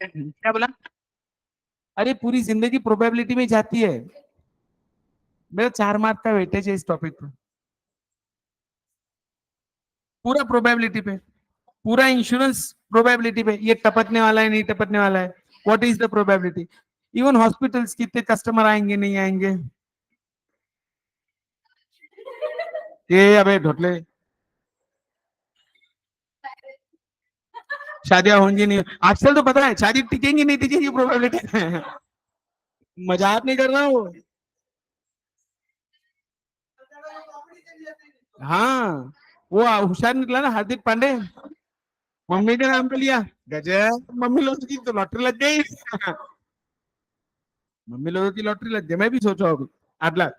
क्या बोला? अरे पूरी जिंदगी प्रोबेबिलिटी में जाती है। मेरा 4 मार्क का वेटेज है इस टॉपिक पर, पूरा प्रोबेबिलिटी पे, पूरा इंश्योरेंस प्रोबेबिलिटी पे। ये टपकने वाला है नहीं टपकने वाला है, what is the probability. Even hospitals कितने कस्टमर आएंगे नहीं आएंगे, ये अबे ढोटले, शादियां होंगी नहीं आजकल तो पता है, शादी टिकेंगी नहीं टिकेंगी प्रोबेबिलिटी है। मजाक नहीं कर रहा हूँ। हाँ, वो होशियार निकला ना हार्दिक पांडे, मम्मी के नाम पे लिया। गजब, मम्मी लोगों की तो लॉटरी लग गई। मम्मी लोगों की लॉटरी लग गई, मैं भी सोचा अभी 8 लाख।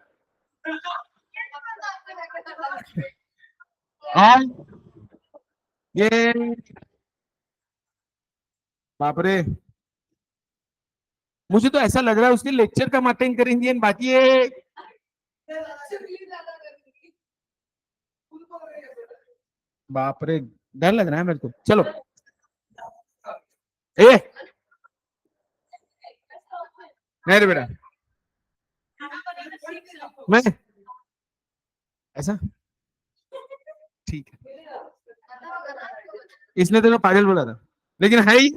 और ये बाप रे, मुझे तो ऐसा लग रहा है उसके लेक्चर कम अटेंड करेंगे बाकी ये, बाप रे, डर लग रहा है मेरे को। चलो ए, नहीं रे बेटा, मैं ऐसा, ठीक है, इसने तेरे को पागल बोला था, लेकिन है ही।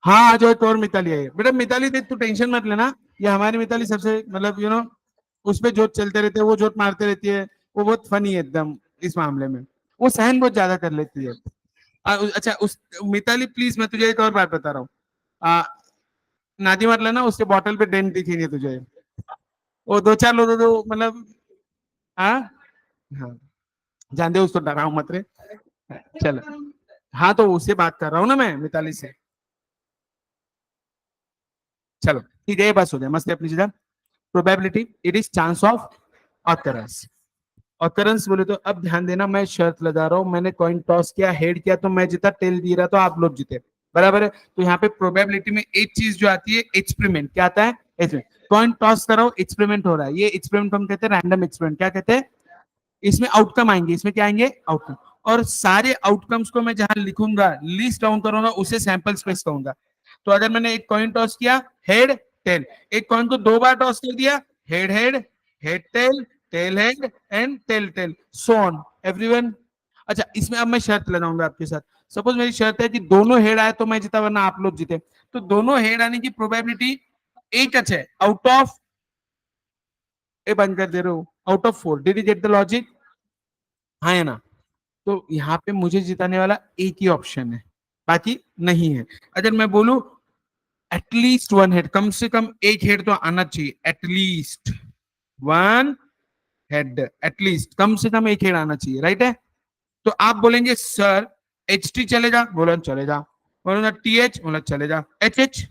हाँ जो एक और मिताली है बेटा, मिताली देख तू टेंशन मत लेना, ये हमारी मिताली सबसे मतलब उस पे जोक चलते रहते हैं, वो जोक मारते रहती है, वो बहुत फनी है एकदम इस मामले में, वो सहन बहुत ज्यादा कर लेती है। अच्छा उस मिताली प्लीज, मैं तुझे एक और बात बता रहा हूँ, नादी मत लेना, उसके बॉटल पे डेंट दिखेंगे तुझे, वो दो चार लोग तो मतलब, हाँ हाँ, जान दे उसको, डराओ मत रे। चलो, हाँ तो उससे बात कर रहा हूँ ना मैं, मिताली से। चलो ठीक है, ये बस हो गया, मस्त है अपनी जगह। Probability, it is chance of occurrence. Occurrence बोले तो अब ध्यान देना, मैं शर्त लगा रहा हूं, मैंने कॉइन टॉस किया, हेड किया तो मैं जीता, टेल दी रहा तो आप लोग जीते, बराबर है। तो यहाँ पे प्रोबेबिलिटी में एक चीज जो आती है, एक्सपेरिमेंट, क्या आता है, एक्सपेरिमेंट। कॉइन टॉस करो, एक्सपेरिमेंट हो रहा है, ये एक्सपेरिमेंट हम कहते हैं रैंडम एक्सपेरिमेंट, क्या कहते हैं, इसमें आउटकम आएंगे, इसमें क्या आएंगे, आउटकम। और सारे आउटकम्स को मैं जहां लिखूंगा, लिस्ट डाउन करूंगा, उसे सैंपल स्पेस कहूंगा। तो अगर मैंने एक कॉइन टॉस किया, हेड टेल, एक कॉइन को 2 बार टॉस कर दिया, head head, head tail head and tail tail, so on everyone. अच्छा, इसमें अब मैं शर्त लगाऊंगा आपके साथ। सपोज मेरी शर्त है कि दोनों हेड आए तो मैं जीता, वरना आप लोग जीते। तो दोनों हेड आने की प्रोबेबिलिटी एक है, आउट ऑफ, ए बंद कर दे रहे हो, out of 4। Did you get the logic? हाँ है ना। तो यहाँ पे मुझे जिताने वाला एक ही ऑप्शन है, बाकी नहीं है। अगर मैं बोलूं एटलीस्ट वन हेड, कम से कम एक हेड तो आना चाहिए, एटलीस्ट वन हेड, एटलीस्ट कम से कम एक हेड आना चाहिए, राइट है। तो आप बोलेंगे सर एच टी चलेगा, बोला चलेगा, बोला टी एच, बोला चलेगा, एच एच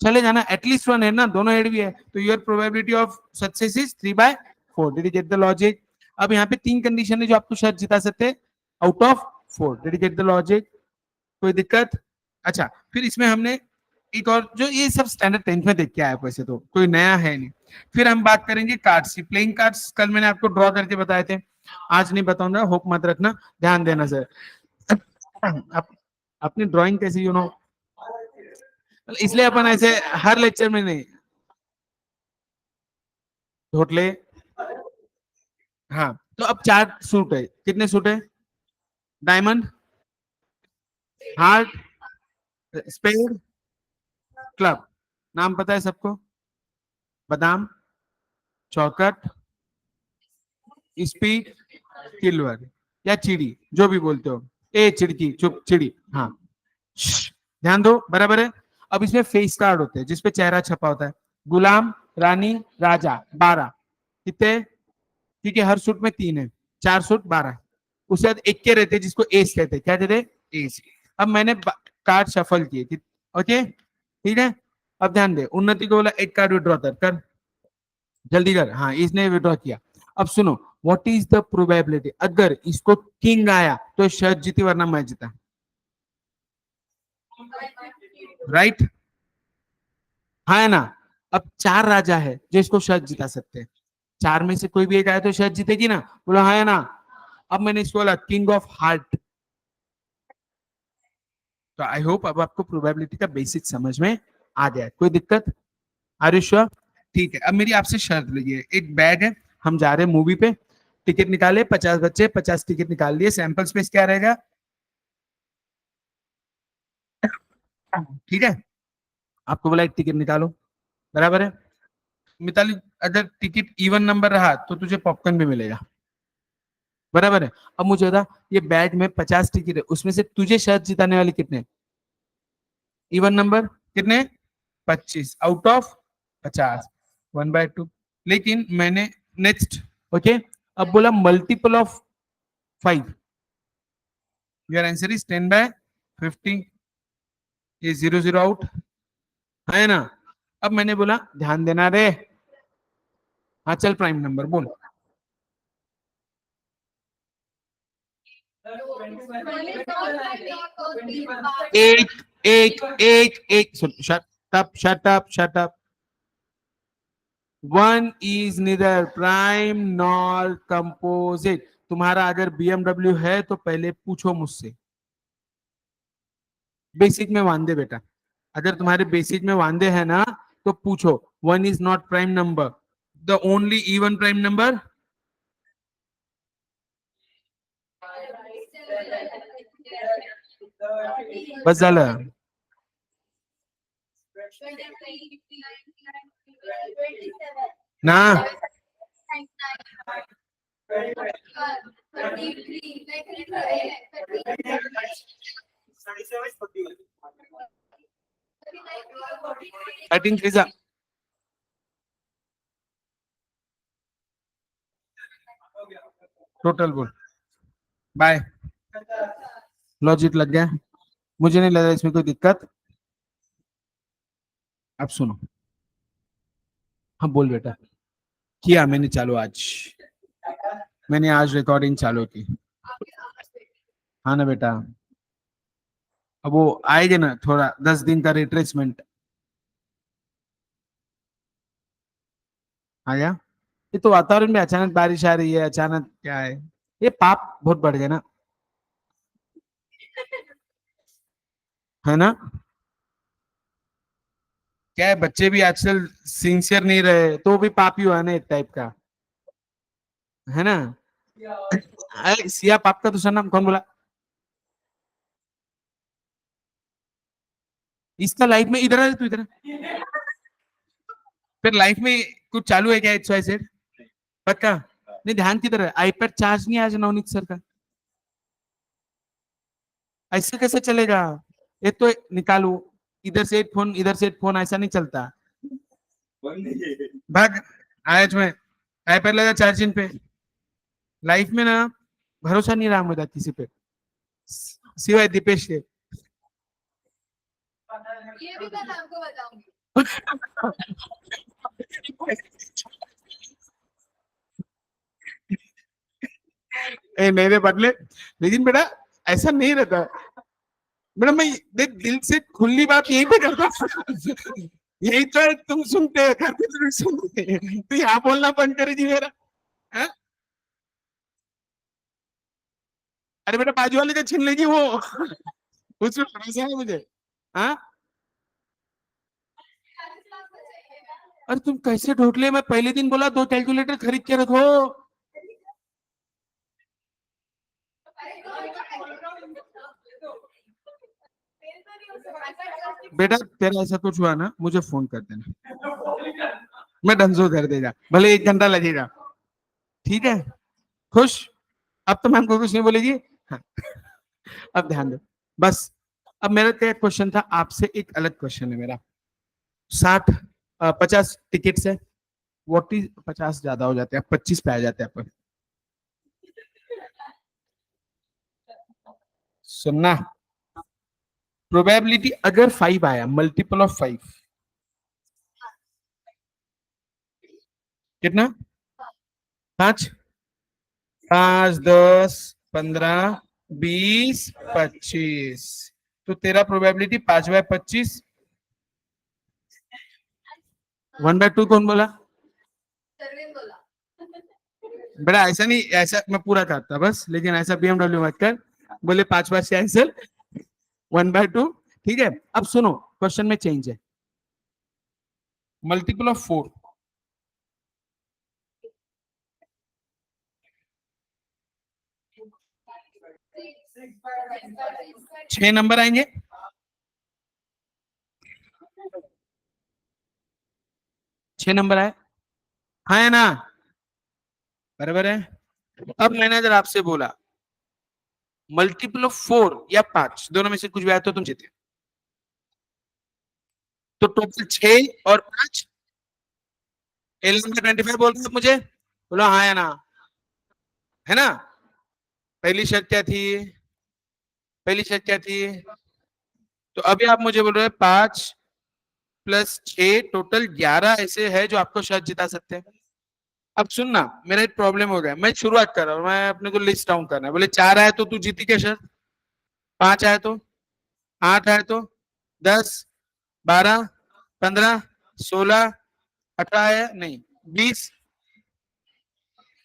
चले जाना, एटलीस्ट वन हेड ना, दोनों हेड भी है, तो your probability of success is 3/4। Did you get the logic? अब यहाँ पे 3 कंडीशन है जो आपको शायद जिता सकते, out of 4। Did you get the logic? कोई दिक्कत? अच्छा, फिर इसमें हमने एक और, जो ये सब स्टैंडर्ड 10th में देख के आया, वैसे तो कोई नया है नहीं। फिर हम बात करेंगे कार्ड्स की, प्लेइंग कार्ड्स कल मैंने आपको ड्रॉ करके बताए थे, आज नहीं बताऊंगा, होप मत रखना, ध्यान देना सर। अपनी ड्राइंग कैसी इसलिए अपन ऐसे हर लेक्चर में नहीं, होटले। हाँ, तो अब 4 सूट है, कितने सूट है, डायमंड, हार्ट, स्पेड, क्लब, नाम पता है सबको, बादाम, चौकट, स्पीड, किलवर, या चिड़ी, जो भी बोलते हो, ए चिड़की, चुप चिड़ी, हाँ, ध्यान दो, बराबर है। अब इसमें फेस कार्ड होते हैं जिसपे चेहरा छपा होता है, गुलाम, रानी, राजा, 12, कितने, क्योंकि हर सूट में 3 है, 4 सूट 12, उसके बाद एक के रहते जिसको एस कहते हैं, क्या कहते हैं, एस। अब मैंने कार्ड शफल किए, ओके ठीक है। अब ध्यान दे, उन्नति को बोला एक कार्ड विड्रॉ कर, जल्दी कर, हाँ इसने विड्रॉ किया। अब सुनो, व्हाट इज द प्रोबेबिलिटी, अगर इसको किंग आया तो शर्त जीती, वरना मैं जीता, राइट, हाँ है ना। अब 4 राजा है जो इसको शर्त जिता सकते हैं, 4 में से कोई भी एक आया तो शर्त जीतेगी ना, बोला हाँ है ना। अब मैंने इसको बोला किंग ऑफ हार्ट। तो आई होप अब आपको प्रोबेबिलिटी का बेसिक समझ में आ गया है। कोई दिक्कत? Are you sure? ठीक है। अब मेरी आपसे शर्त लगी है, एक बैग है, हम जा रहे हैं मूवी पे, टिकट निकाले, 50 बच्चे, 50 टिकट निकाल लिए, सैंपल स्पेस क्या रहेगा? ठीक है। आपको बोला एक टिकट निकालो, बराबर है। मिताली, अगर टिकट इवन नंबर रहा तो तुझे पॉपकॉर्न भी मिलेगा, बराबर है। अब मुझे बता, ये बैग में 50 टिकट है, उसमें से तुझे शर्त जिताने वाली कितने? इवन नंबर कितने? 25 आउट ऑफ 50, 1/2। लेकिन मैंने नेक्स्ट, ओके, अब बोला multiple of 5, your answer is 10/50, ये 0 0 आउट है ना। अब मैंने बोला ध्यान देना रे, हाँ चल प्राइम नंबर बोल। एक एक एक एक, shut up shut up shut up. One is neither prime nor composite. तुम्हारा अगर बीएमडब्ल्यू है तो पहले पूछो मुझसे, बेसिक में वांदे बेटा, अगर तुम्हारे बेसिक में वांदे है ना तो पूछो। One is not prime number, the only even prime number. बस झालं ना। थर्टीन थ्री टोटल बोल। बाय। लॉजिक लग गया, मुझे नहीं लगा इसमें कोई दिक्कत। अब सुनो, हाँ बोल बेटा। किया मैंने चालू आज, मैंने आज रिकॉर्डिंग चालू की। हाँ ना बेटा, अब वो आएगा ना थोड़ा 10 दिन का रिट्रेसमेंट आया। ये तो वातावरण में अचानक बारिश आ रही है, अचानक क्या है, ये पाप बहुत बढ़ गया ना, है ना। क्या है, बच्चे भी आजकल सिंसियर नहीं रहे तो भी पापी हुआ ना एक टाइप का, है ना। अरे सिया पाप का दूसरा नाम कौन बोला? इसका लाइफ में इधर है, तू इधर है। फिर लाइफ में कुछ चालू है क्या एच वाई जेड? पक्का नहीं, ध्यान किधर है? आईपैड चार्ज नहीं आज नवनीत सर का, ऐसे कैसे चलेगा? ये तो निकालू, इधर से एक फोन, ऐसा नहीं चलता। भाग, आज में आईपैड लगा चार्जिंग पे। लाइफ में ना भरोसा नहीं रहा मेरा किसी पे, सिवाय दीपेश के। ये भी मैं आपको बताऊंगी। ए, मेरे बदले, लेकिन बेटा ऐसा नहीं रहता बेटा, मैं दिल से खुली बात यही पे करता हूँ। यही तो है, तुम सुनते हो, घर पे तो सुनते, तो यहाँ बोलना बंद करे जी मेरा। हाँ? अरे बेटा बाजू वाले का छीन लेगी वो, उसमें भरोसा है मुझे। हाँ, अरे तुम कैसे ढोटले, मैं पहले दिन बोला 2 कैलकुलेटर खरीद के रखो। बेटा तेरा ऐसा कुछ हुआ ना मुझे फोन कर देना, मैं डंजो कर देगा, भले 1 घंटा लगेगा। ठीक है, खुश? अब तो मैम को कुछ नहीं बोलेगी। हाँ, अब ध्यान दो बस। अब मेरा क्या क्वेश्चन था आपसे, एक अलग क्वेश्चन है मेरा। 50 टिकट्स है, व्हाट इज, 50 ज्यादा हो जाते हैं, 25 पे आ जाते हैं अपन। सुनना, प्रोबेबिलिटी अगर 5 आया, मल्टीपल ऑफ 5 कितना? 5, 5, 10, 15, 20, 25। तो तेरा प्रोबेबिलिटी 5/25। 1/2 कौन बोला? बेटा ऐसा नहीं, ऐसा मैं पूरा करता बस, लेकिन ऐसा बीएमडब्ल्यू मत कर। बोले 5 5 से आंसर 1/2। ठीक है, अब सुनो, क्वेश्चन में चेंज है। मल्टीपल ऑफ 4, 6 नंबर आएंगे। 6 नंबर आए, हाँ है ना, बराबर है। अब मैंने अगर आपसे बोला मल्टीपल ऑफ 4 या 5, दोनों में से कुछ भी आया तो तुम जीते। तो टोटल 6 और 5, 11/25 बोल रहे हो मुझे, बोलो हाँ या ना, है ना। पहली शर्त क्या थी, पहली शर्त क्या थी। तो अभी आप मुझे बोल रहे हैं 5 + 6 टोटल 11 ऐसे है जो आपको शायद जिता सकते हैं। अब सुनना, मेरा एक प्रॉब्लम हो गया, मैं शुरुआत कर रहा हूँ, मैं अपने को लिस्ट डाउन करना है। बोले 4 आए तो तू जीती क्या शर्त, 5 आए तो, 8 आए तो, 10, 12, 15, 16, 18 है नहीं, 20,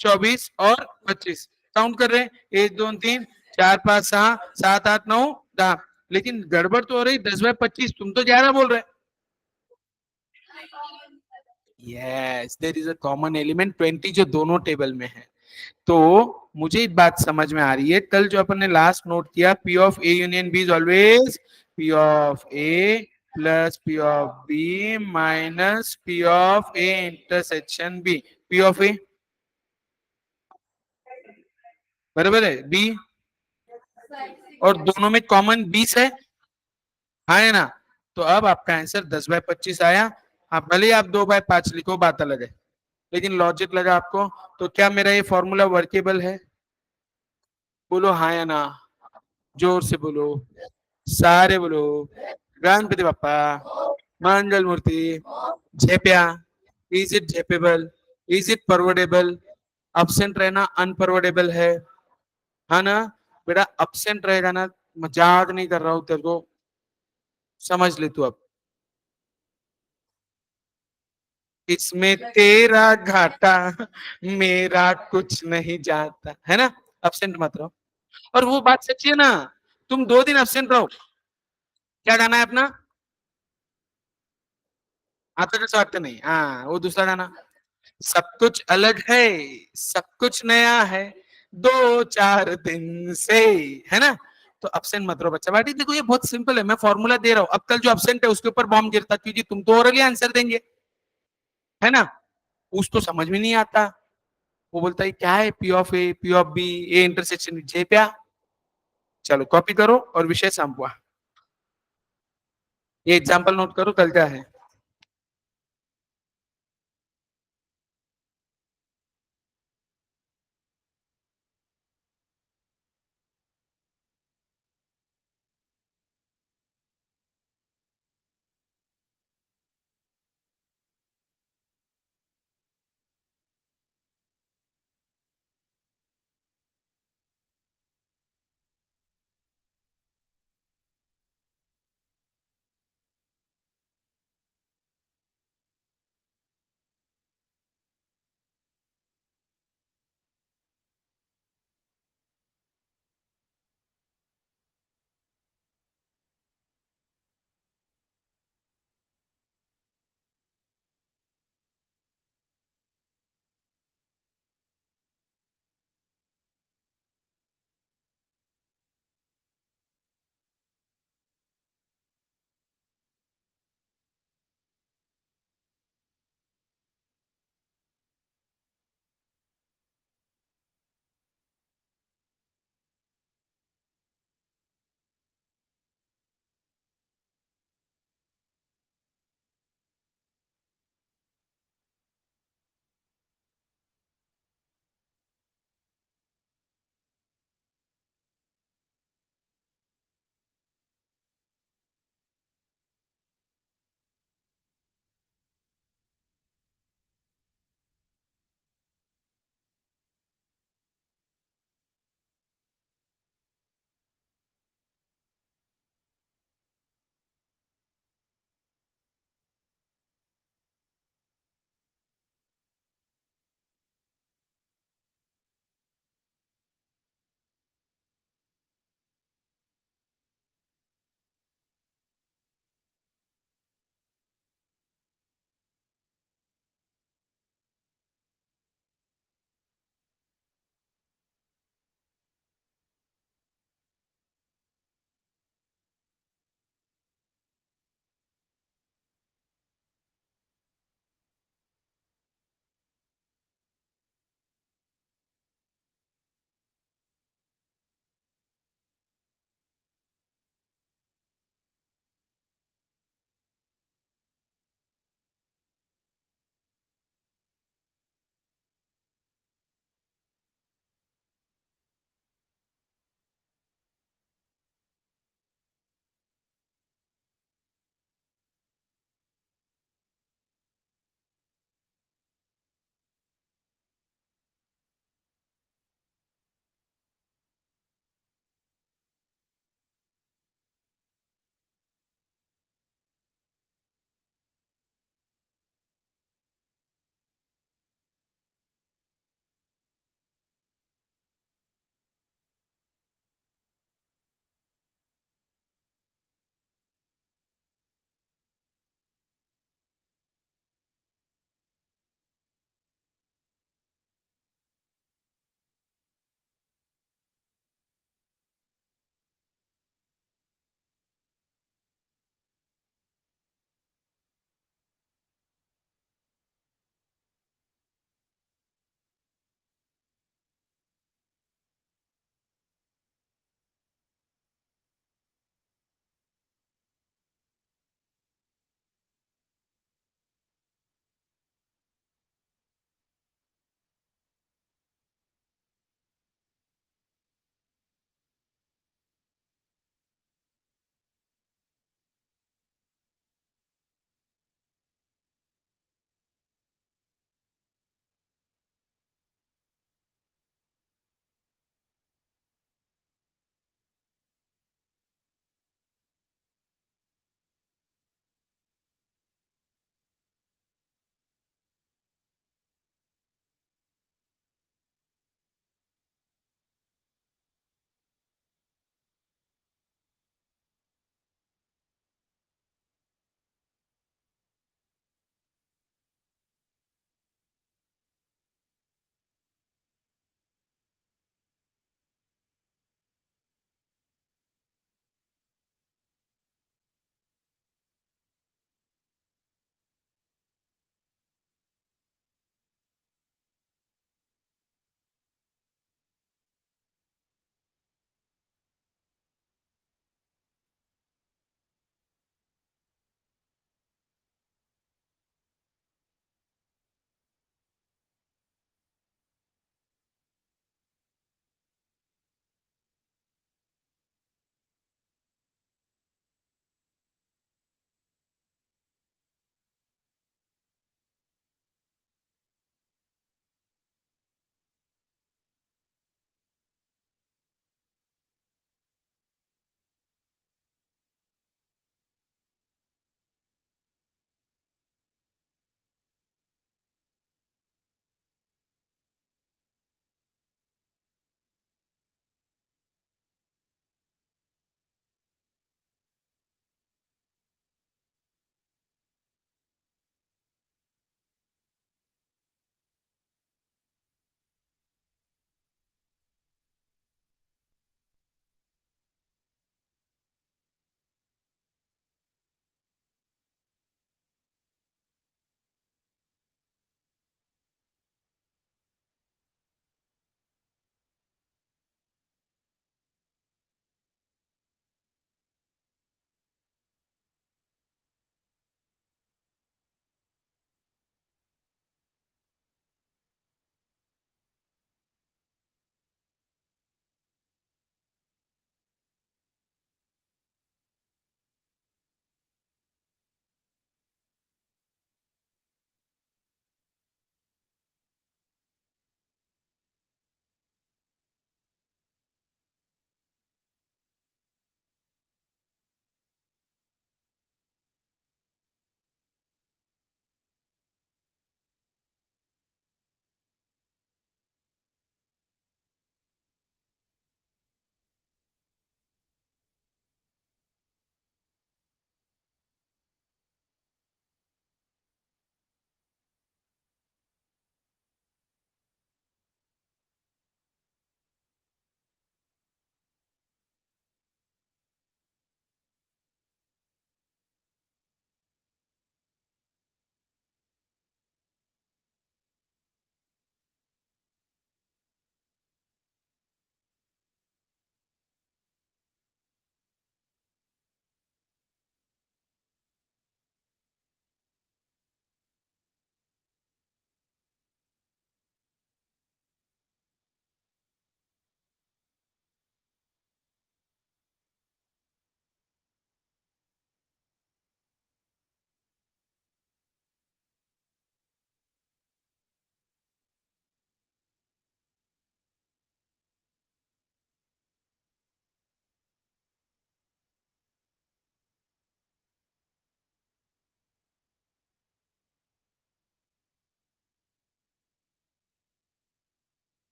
24 और 25, काउंट कर रहे हैं, 1 2 3 4 5 6 7 8 9 10। लेकिन गड़बड़ तो हो रही, 10/25, तुम तो 11 बोल रहे। Yes, there is a common element 20 जो दोनों टेबल में है। तो मुझे एक बात समझ में आ रही है, कल जो अपन ने लास्ट नोट किया, P of A union B is always P of A plus P of B minus P of A intersection B, P of A, बराबर है बी, और दोनों में कॉमन 20 है, हाँ है ना। तो अब आपका आंसर 10/25 आया। आप भले ही आप 2/5 लिखो, बात अलग है, लेकिन लॉजिक लगा आपको। तो क्या मेरा ये फॉर्मूला वर्केबल है, बोलो हाँ या ना, जोर से बोलो, सारे बोलो, गणपति बप्पा, मंगल मूर्ति, झेपिया, इज इट झेपेबल, इज इट परवडेबल, अब्सेंट रहना अनपरवडेबल है, हाँ ना। बेटा अब्सेंट रहेगा ना, मजाक नहीं कर रहा हूं तेरे को, समझ ले तू अब। इसमें तेरा घाटा, मेरा कुछ नहीं जाता, है ना। अब्सेंट मत रहो। और वो बात सच्ची है ना, तुम 2 दिन अब्सेंट रहो, क्या गाना है अपना, आता का स्वार्थ नहीं, हाँ वो दूसरा गाना, सब कुछ अलग है, सब कुछ नया है, 2 4 दिन से, है ना। तो अब्सेंट मत रहो बच्चा। बाटी देखो, ये बहुत सिंपल है, मैं फॉर्मूला दे रहा हूं, अब कल जो अब्सेंट है उसके ऊपर बॉम्ब गिरता, क्योंकि तुम तो ओरली आंसर देंगे, है ना। उसको समझ में नहीं आता, वो बोलता है क्या है P of A, P of B, A intersection जे पे। चलो कॉपी करो और विषय संपवा, ये एग्जाम्पल नोट करो कल क्या है।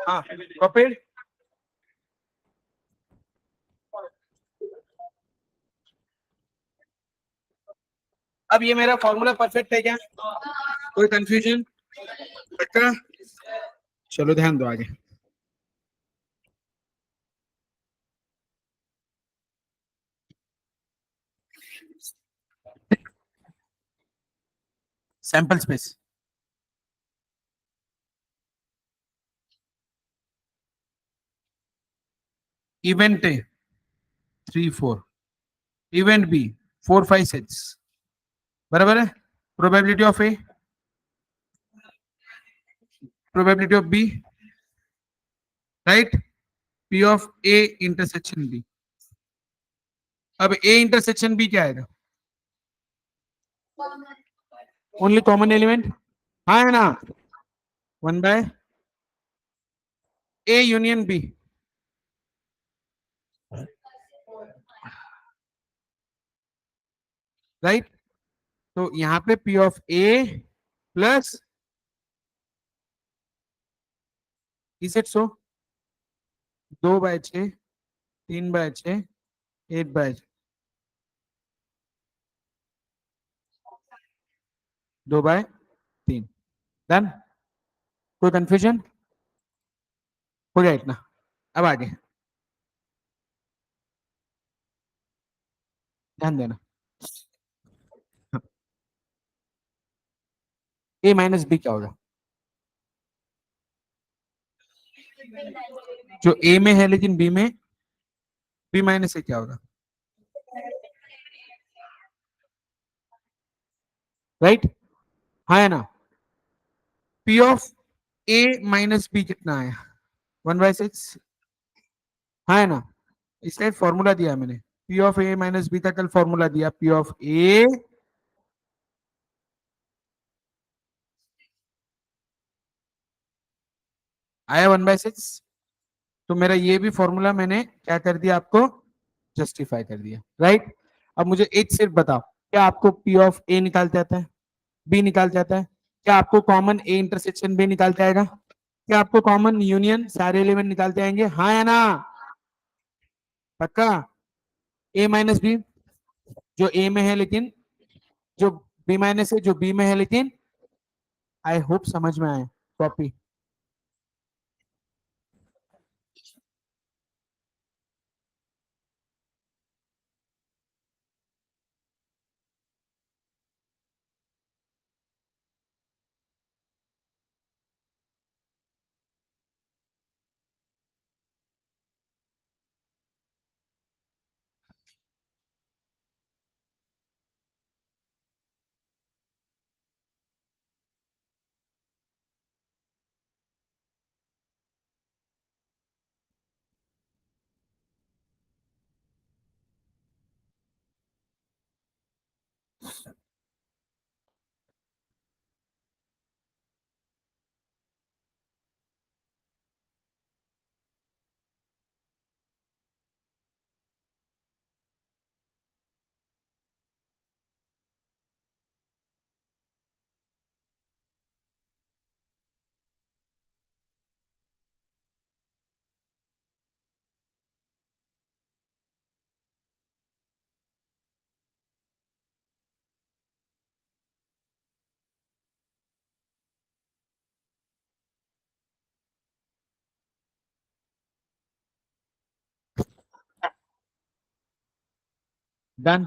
हाँ कॉपीड। अब ये मेरा फॉर्मूला परफेक्ट है क्या? कोई कंफ्यूजन? पक्का? चलो ध्यान दो आगे। Sample space, event A 3 4, event B 4 5 6, बराबर है? Probability of A, probability of B, right? P of A intersection B. अब ए इंटरसेक्शन बी क्या आएगा? ओनली कॉमन एलिमेंट, हाँ है ना? 1/ए यूनियन बी, राइट? तो यहाँ पे P of A plus, is it so? 2/6, 3/6, 8/6, 2/3, done? कोई कंफ्यूजन? हो गया इतना? अब आगे ध्यान देना। ए माइनस बी क्या होगा? जो ए में है लेकिन बी में, बी माइनस ए क्या होगा? राइट? हाँ है ना? P of A minus B कितना है? 1/6, हाँ है ना? इसका फॉर्मूला दिया मैंने, P of A minus B का कल फॉर्मूला दिया, पी ऑफ ए आया 1/6। तो मेरा ये भी फॉर्मूला मैंने क्या कर दिया आपको? जस्टिफाई कर दिया, राइट? अब मुझे एक सिर्फ बताओ, क्या आपको पी ऑफ ए निकालते आता है? बी निकालते आता है? क्या आपको कॉमन ए इंटरसेक्शन बी निकालते आएगा? क्या आपको कॉमन यूनियन सारे एलिमेंट निकालते आएंगे, हाँ या ना? पक्का? ए माइनस बी जो ए में है लेकिन, जो बी माइनस है जो बी में है लेकिन, आई होप समझ में आए। कॉपी। डन?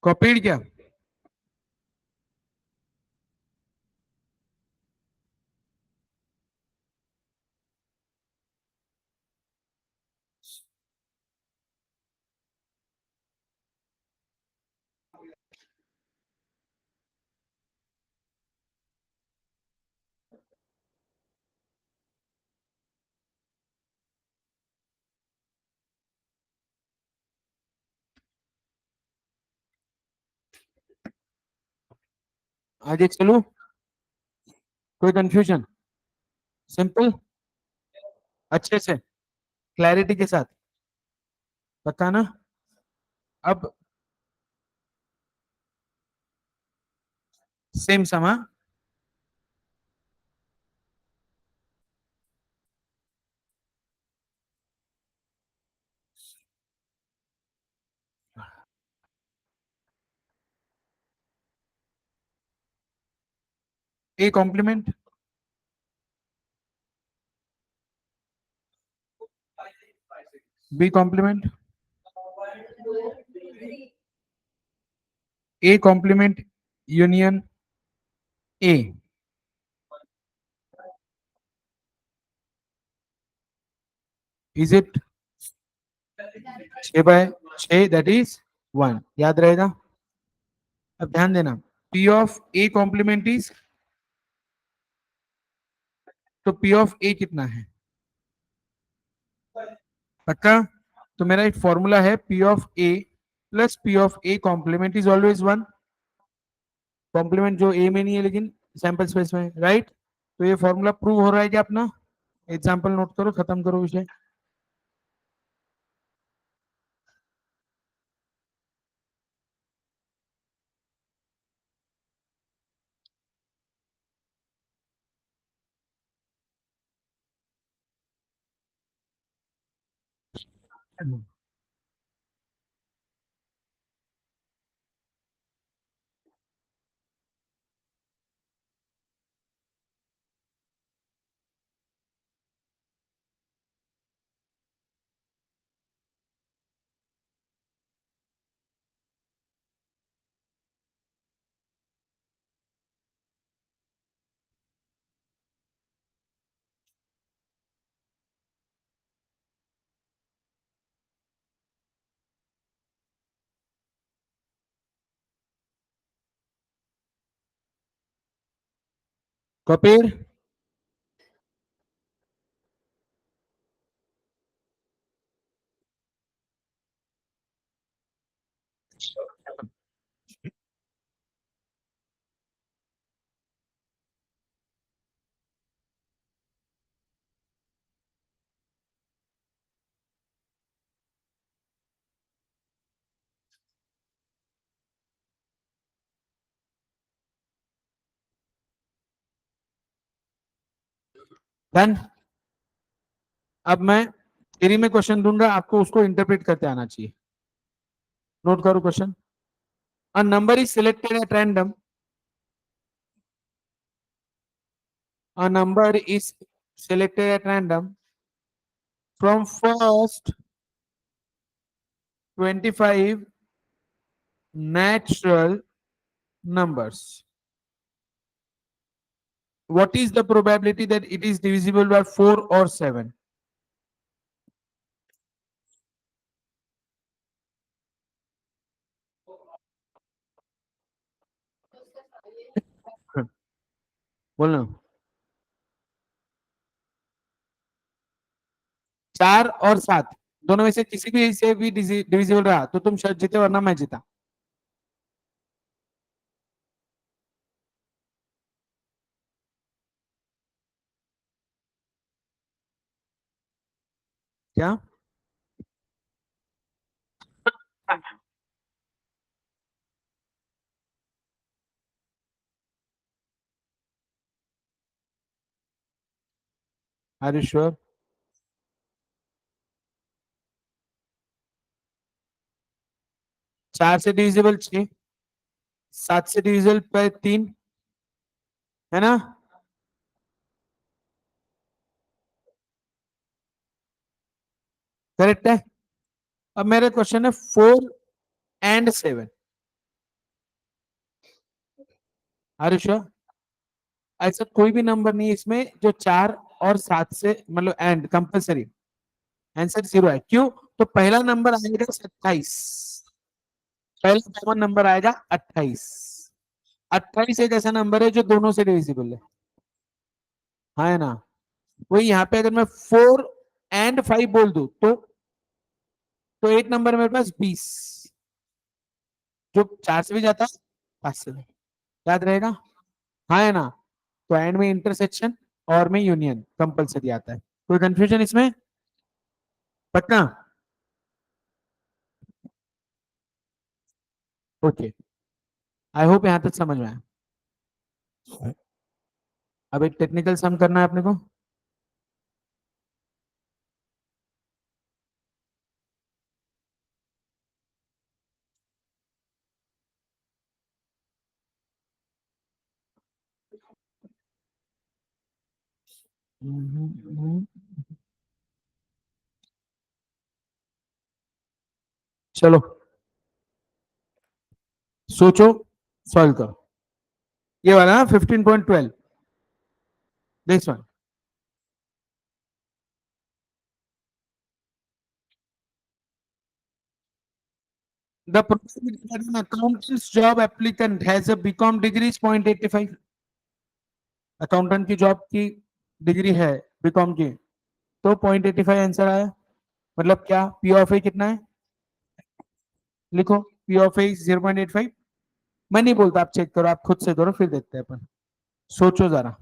कॉपीड क्या? आगे चलो, कोई कंफ्यूजन? सिंपल, अच्छे से, क्लैरिटी के साथ बताना। अब सेम समा, A complement, B complement, A complement union A, is it 6/6 that is 1, याद रहेगा। अब ध्यान देना, P of A complement is, तो पी ऑफ ए कितना है पक्का? तो मेरा एक फॉर्मूला है, P of A plus P of A complement is always 1, complement जो ए में नहीं है लेकिन सैंपल स्पेस में है, राइट? तो ये फॉर्मूला प्रूव हो रहा है क्या अपना? एग्जाम्पल नोट करो, खत्म करो विषय। कपिल, डन। अब मैं थ्योरी में क्वेश्चन दूंगा, आपको उसको इंटरप्रेट करते आना चाहिए। नोट करो question. A number is selected at random, a number is selected at random from first 25 natural numbers. What is the probability that it is divisible by 4 or 7? बोलना। 4 और 7 दोनों में से किसी भी से भी डिविजिबल रहा तो तुम शायद जीते वरना मैं जीता। क्या? Are you sure? 4 से डिविजिबल 6, 7 से डिविजिबल पर 3, है ना? करेक्ट है। अब मेरा क्वेश्चन है 4 and 7, आर यू श्योर? ऐसा कोई भी नंबर नहीं है इसमें जो 4 और 7 से मतलब एंड कंपल्सरी, आंसर 0 है। क्यों? तो पहला नंबर आएगा 27, पहला कॉमन नंबर आएगा 28। 28 एक ऐसा नंबर है जो दोनों से डिविजिबल है, हाँ है ना? वही यहाँ पे अगर मैं 4 and 5 बोल दूं तो एक नंबर मेरे पास 20, जो 4 से भी जाता है 5 से भी, याद रहेगा। हाँ है ना, तो एंड में इंटरसेक्शन और में यूनियन कंपलसरी आता है। कोई कंफ्यूजन इसमें? पक्का? ओके, आई होप यहां तक समझ में आया। अब एक टेक्निकल सम करना है अपने को। चलो सोचो, सॉल्व करो। ये वाला ना 15.12, this one. The probability that an accountant's job applicant has a BCom degree is 0.85। Accountant की जॉब की डिग्री है बीकॉम की, तो 0.85 आंसर आया। मतलब क्या, पी ऑफ ए कितना है? लिखो, पी ऑफ ए 0.85। मैं नहीं बोलता, आप चेक करो, आप खुद से करो, फिर देखते हैं अपन। सोचो जरा।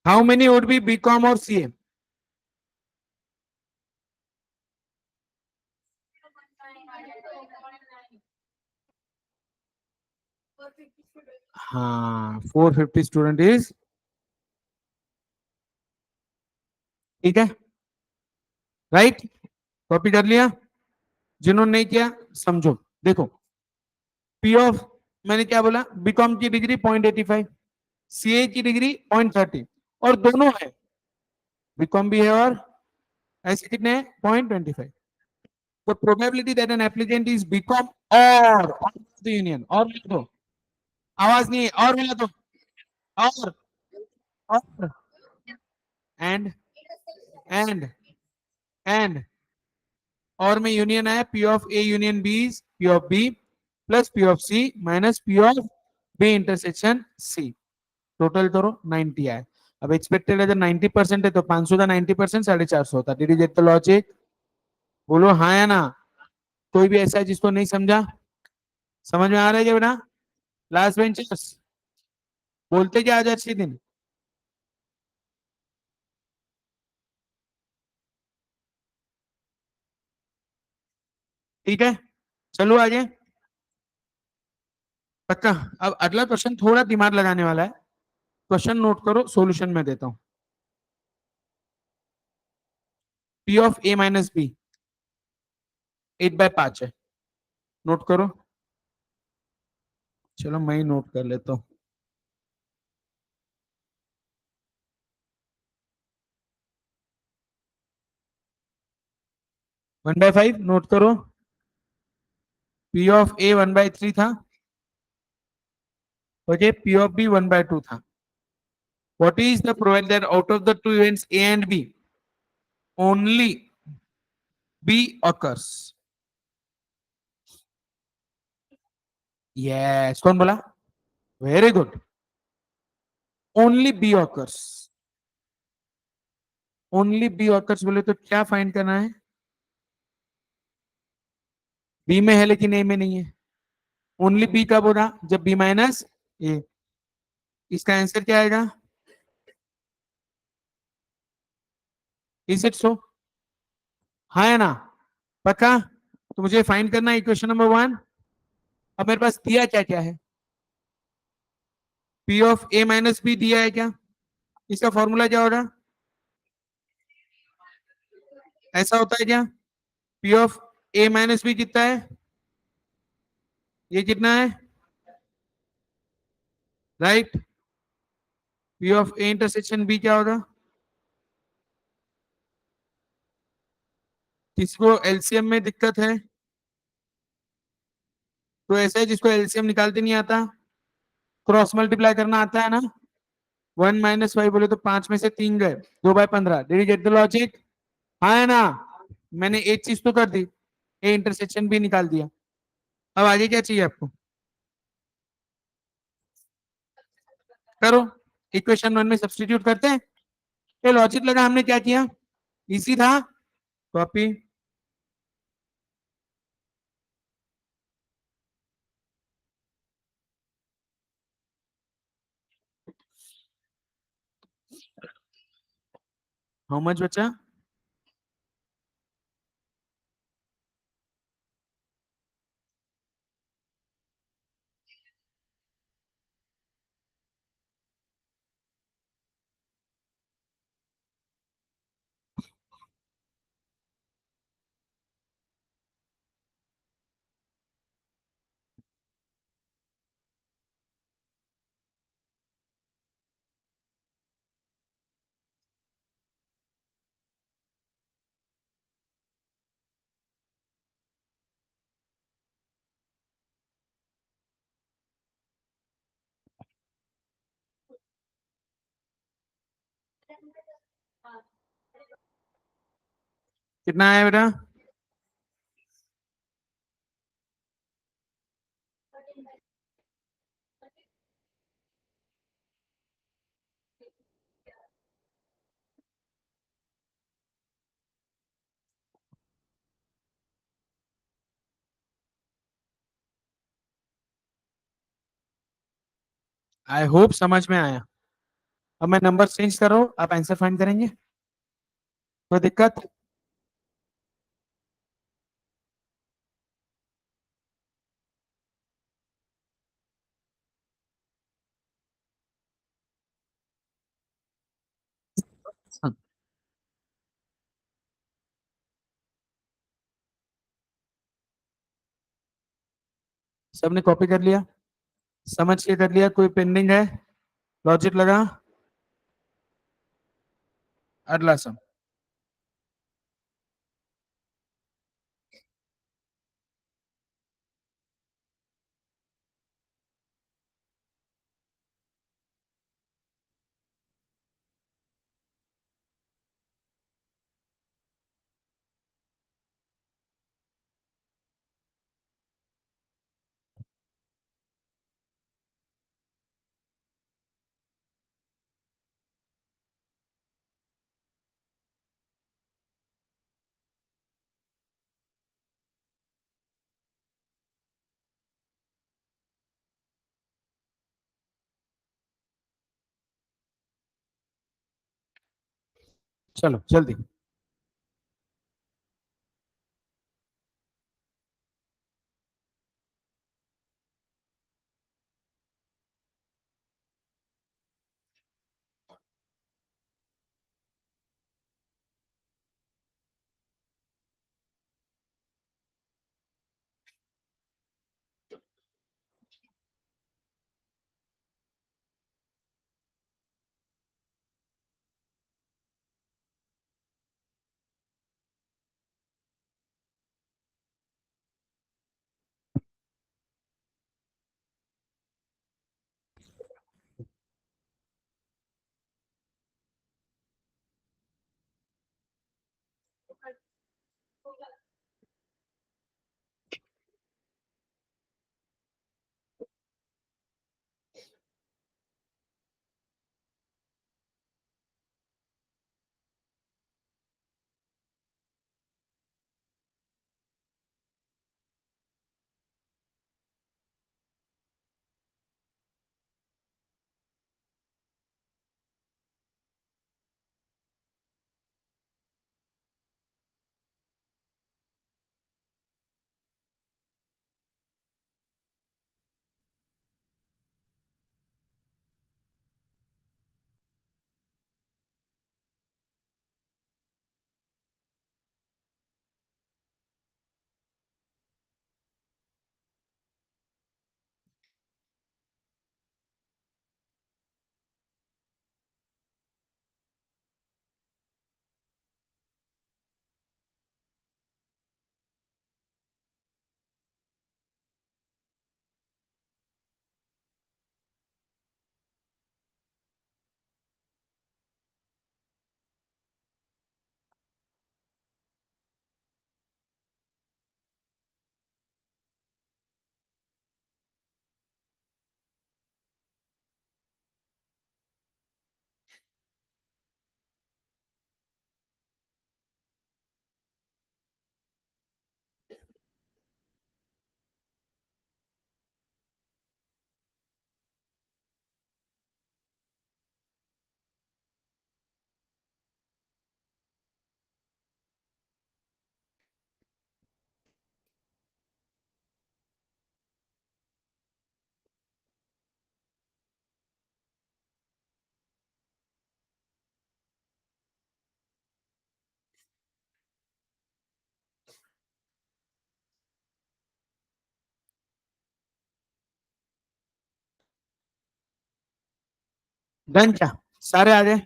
How many would be BCom और सीए? हाँ, 450 स्टूडेंट इज, ठीक है, राइट। कॉपी कर लिया? जिन्होंने नहीं किया समझो। देखो, पी ऑफ, मैंने क्या बोला, बीकॉम की डिग्री 0.85, सीए की डिग्री 0.30, और दोनों है, बीकॉम भी है और ऐसे कितने हैं, 0.25। तो probability that an applicant is BCom और द यूनियन, और मिला दो, आवाज नहीं है, और मिला दो, और एंड एंड एंड, और में यूनियन आया, P of A union B is P of B plus P of C minus P of B intersection C. Total करो, 90 आए। अब एक्सपेक्टेड अगर 90% है तो 500 का 90% 450 होता। Did you get the logic? बोलो हाँ या ना। कोई भी ऐसा है जिसको नहीं समझा? समझ में आ रहा है क्या बेटा? लास्ट बेंचर्स बोलते क्या आज अच्छी दिन? ठीक है, चलो आगे। पक्का? अब अगला क्वेश्चन थोड़ा दिमाग लगाने वाला है। क्वेश्चन नोट करो, सॉल्यूशन में देता हूं। P of A minus B 8/5 है, नोट करो। चलो मैं ही नोट कर लेता हूँ। 1/5 नोट करो। पी ऑफ ए 1/3 था। ओके, पी ऑफ बी 1/2 था। What is the provide that out of the two events A and B only B occurs? Yes, कौन बोला? Very good. Only B occurs. Only B occurs बोले तो क्या find करना है? B में है लेकिन ए में नहीं है। ओनली बी कब होगा? जब बी माइनस ए। इसका आंसर क्या आएगा? Is it so? हाँ है ना? पक्का? तो मुझे फाइंड करना है इक्वेशन नंबर 1। अब मेरे पास दिया क्या क्या है? P of A minus B दिया है क्या? इसका फॉर्मूला क्या होगा? ऐसा होता है क्या? P of A minus B कितना है? ये कितना है? Right. P of A intersection B क्या होगा? किसको एलसीएम में दिक्कत है? तो ऐसा है जिसको एलसीएम निकालते नहीं आता, क्रॉस मल्टीप्लाई करना आता है ना? 1 - 5 बोले तो 5 में से 3 गए, 2/15। Did you get the logic? हाँ है ना? मैंने एक चीज तो कर दी, ए इंटरसेक्शन भी निकाल दिया। अब आगे क्या चाहिए आपको? करो। इक्वेशन 1 में सब्सटीट्यूट करते हैं। ये लॉजिक लगा हमने क्या किया? इजी था। कॉपी। हाउ मच बचा? कितना आया बेटा? आई होप समझ में आया। अब मैं नंबर चेंज कर रहा हूं, आप आंसर फाइंड करेंगे। कोई दिक्कत? सबने कॉपी कर लिया? समझ के कर लिया? कोई पेंडिंग है? लॉजिक लगा? अगला सम। चलो जल्दी। डन क्या? सारे आ गए?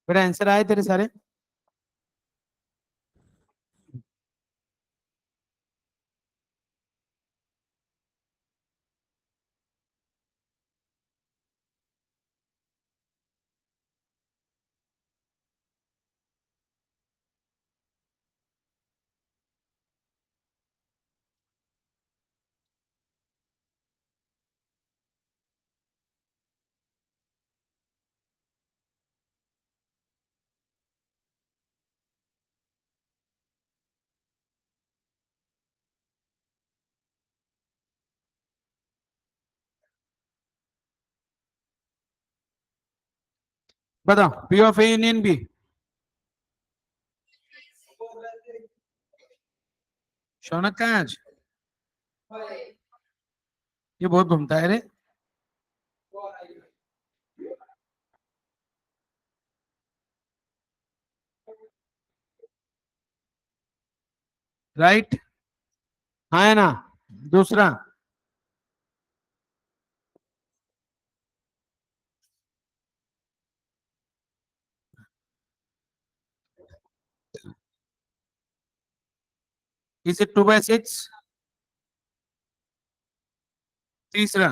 मेरा आंसर आए तेरे सारे? बताओ, P of A union B. Shaunak कहाँ है आज? ये बहुत घूमता है रे। राइट। हाँ है ना? दूसरा। Is it 2/6? तीसरा।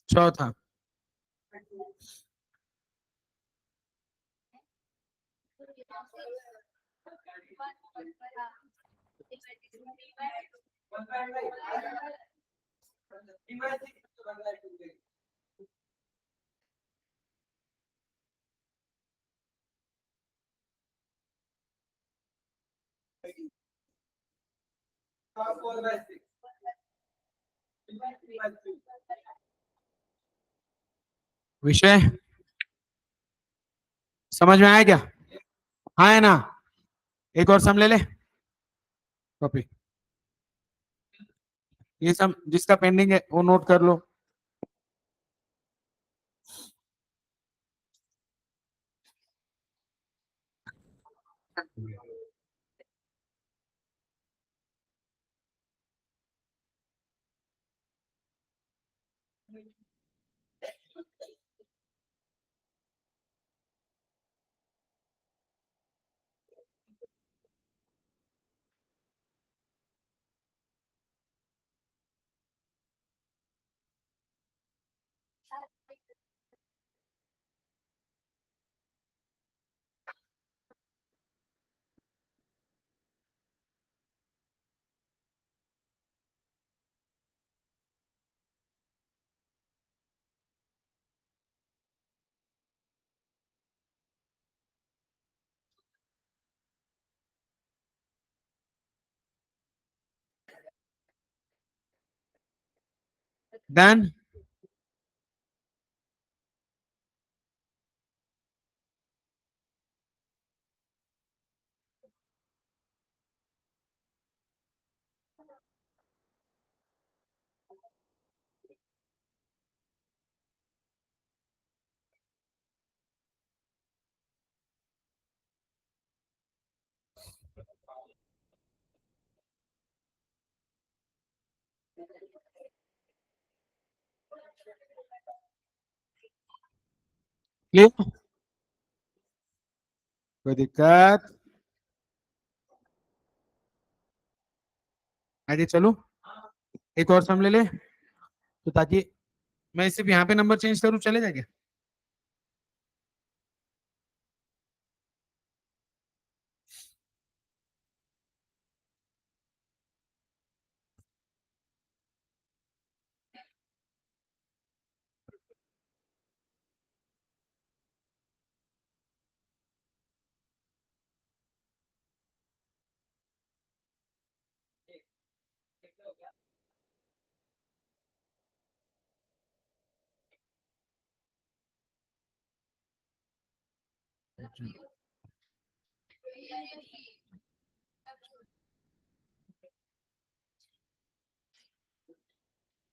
चौथा। विषय समझ में आया क्या? हाँ है ना? एक और सम ले ले। कॉपी। ये सम जिसका पेंडिंग है वो नोट कर लो। डन। क्लियर? कोई दिक्कत? आगे चलो। एक और सम ले ले, तो ताकि मैं सिर्फ यहाँ पे नंबर चेंज करूँ, चले जाएगा?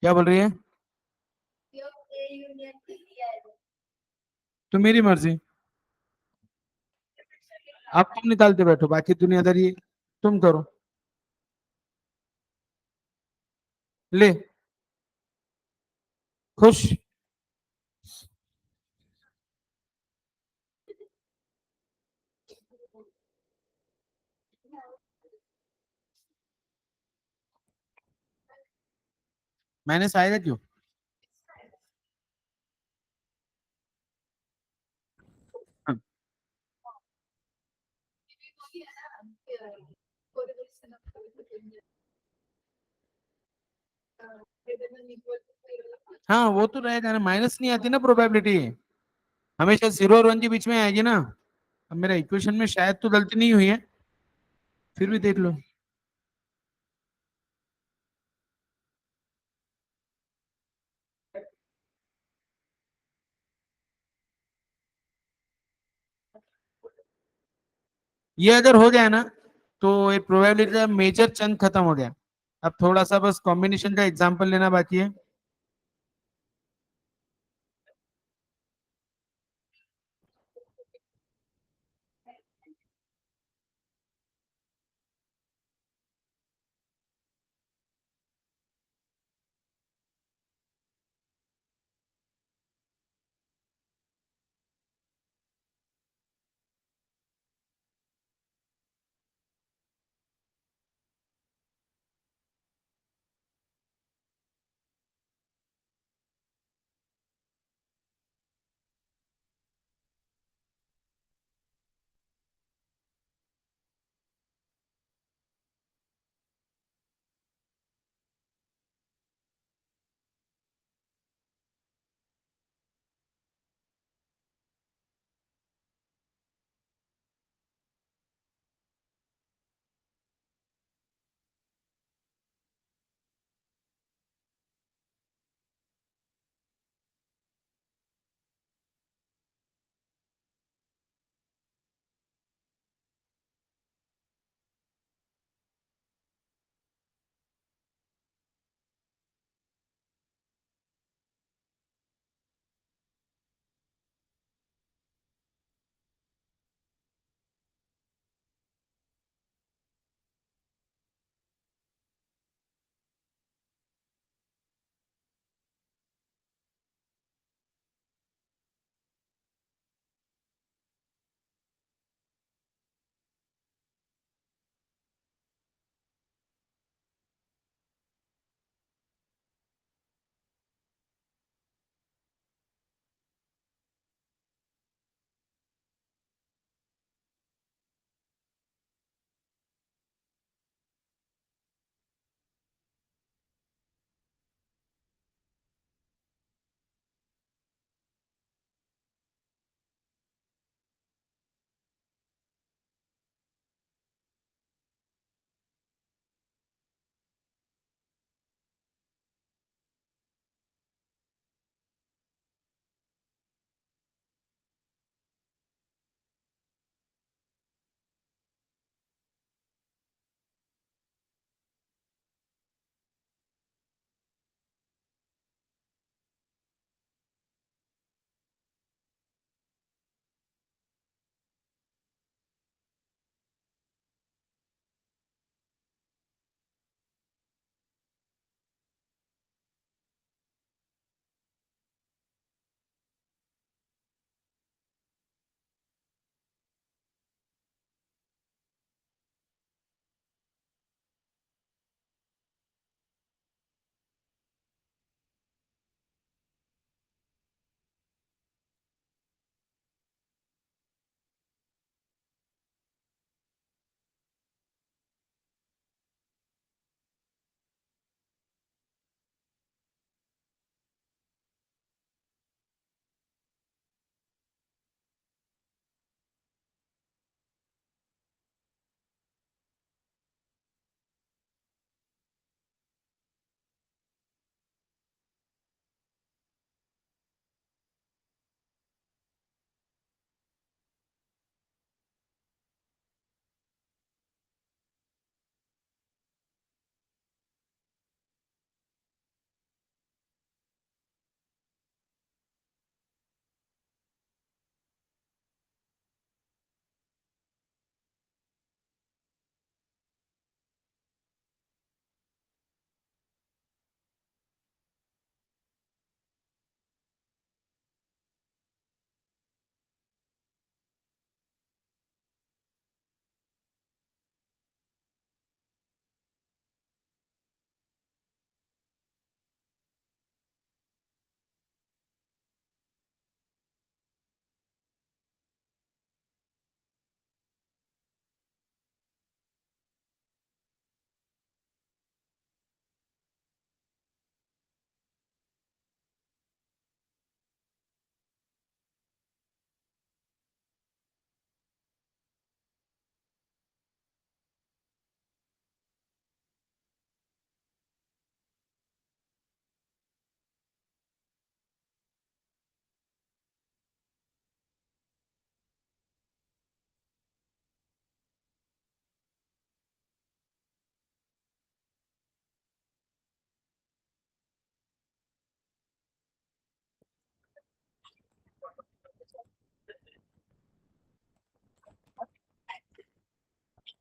क्या बोल रही है? तो मेरी मर्जी। अब तुम निकालते बैठो, बाकी दुनियादारी तुम करो। ले। खुश। माइनस आएगा क्यों? हाँ। हाँ, वो तो रहेगा ना, माइनस नहीं आती ना प्रोबेबिलिटी, हमेशा 0 और 1 के बीच में आएगी ना। अब मेरा इक्वेशन में शायद तो गलती नहीं हुई है, फिर भी देख लो। ये अगर हो गया ना, तो ये प्रोबेबिलिटी का मेजर चंक खत्म हो गया। अब थोड़ा सा बस कॉम्बिनेशन का एग्जांपल लेना बाकी है।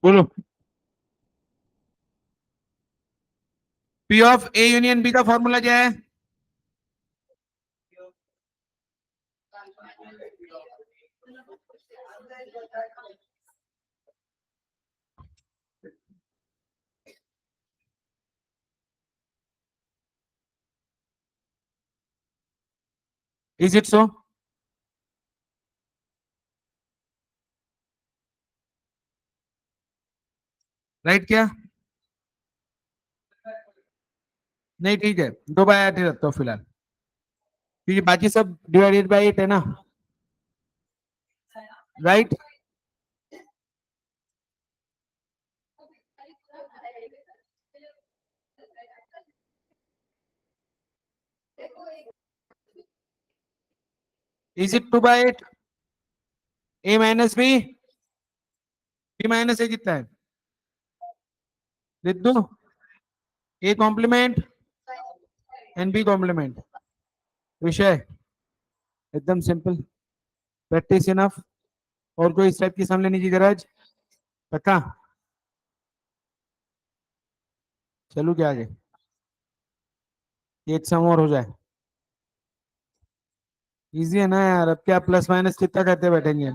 बोलो। P of A union B का फॉर्मूला क्या है? Is it so? राइट क्या? नहीं ठीक है, 2/8 ही रखता हूँ फिलहाल, क्योंकि बाकी सब डिवाइडेड बाई 8 है ना। Right. Is it 2/8? A minus B, B minus A कितना है? लिख दो। A complement and B complement. विषय एकदम सिंपल, प्रैक्टिस इनफ। और कोई इस टाइप की सम लेने की गरज? पक्का? चलू क्या आगे? एक सम और हो जाए। इजी है ना यार, अब क्या प्लस माइनस कितना करते बैठेंगे?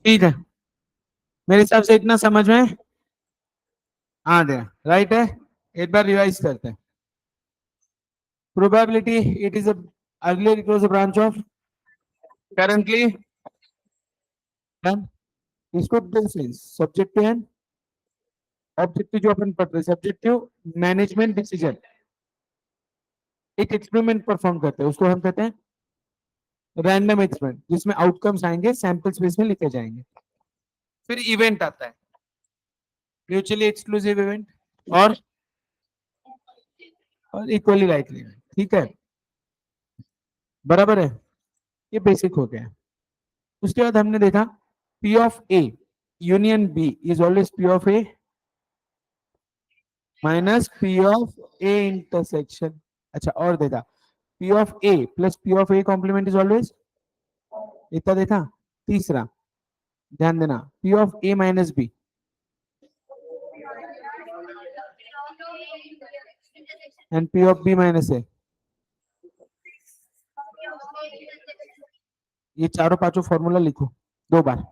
ठीक है, मेरे हिसाब से इतना समझ में आ गया। राइट है। एक बार रिवाइज करते हैं। Probability, it is earlier it was a branch of, currently done. इसको सब्जेक्टिव एंड ऑब्जेक्टिव जो अपन पढ़ रहे, सब्जेक्टिव मैनेजमेंट डिसीजन। एक एक्सपेरिमेंट परफॉर्म करते हैं, उसको हम कहते हैं रैंडम एक्सपेरिमेंट, जिसमें आउटकम्स आएंगे सैंपल स्पेस में लिखे जाएंगे। फिर इवेंट आता है, म्यूचुअली एक्सक्लूसिव इवेंट, और इक्वली लाइकली इवेंट। ठीक है, बराबर है। ये बेसिक हो गया। उसके बाद हमने देखा P of A union B is always P of A minus P of A intersection. अच्छा, और देखा P of A plus P of A complement is always, इतना देखा। तीसरा, ध्यान देना, P of A minus B and P of B minus A, ये चारों पांचों फॉर्मूला लिखो 2 बार।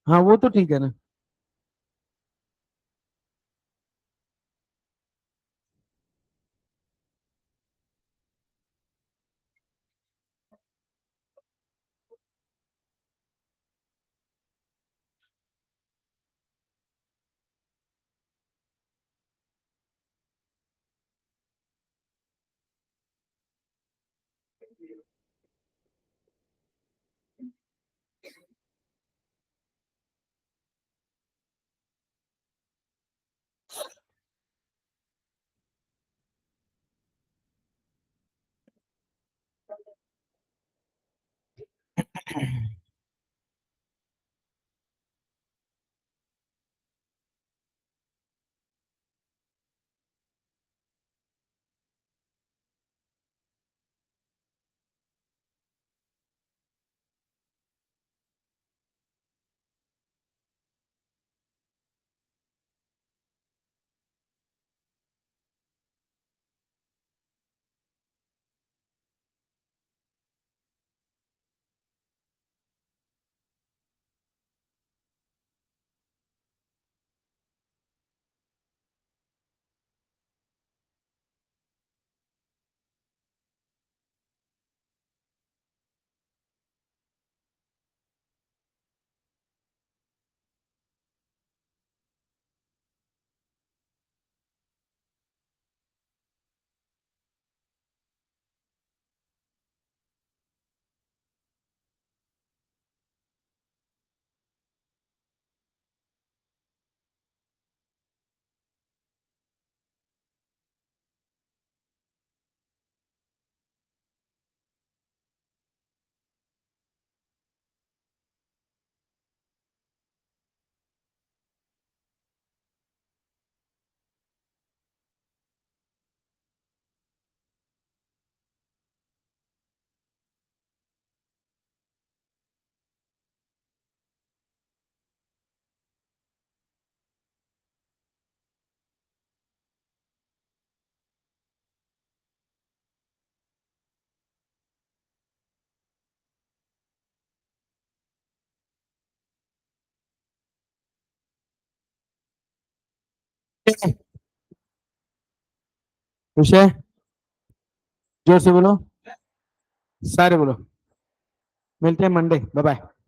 हाँ वो तो ठीक है ना। विषय जोर से बोलो, सारे बोलो। मिलते हैं मंडे, बाय बाय।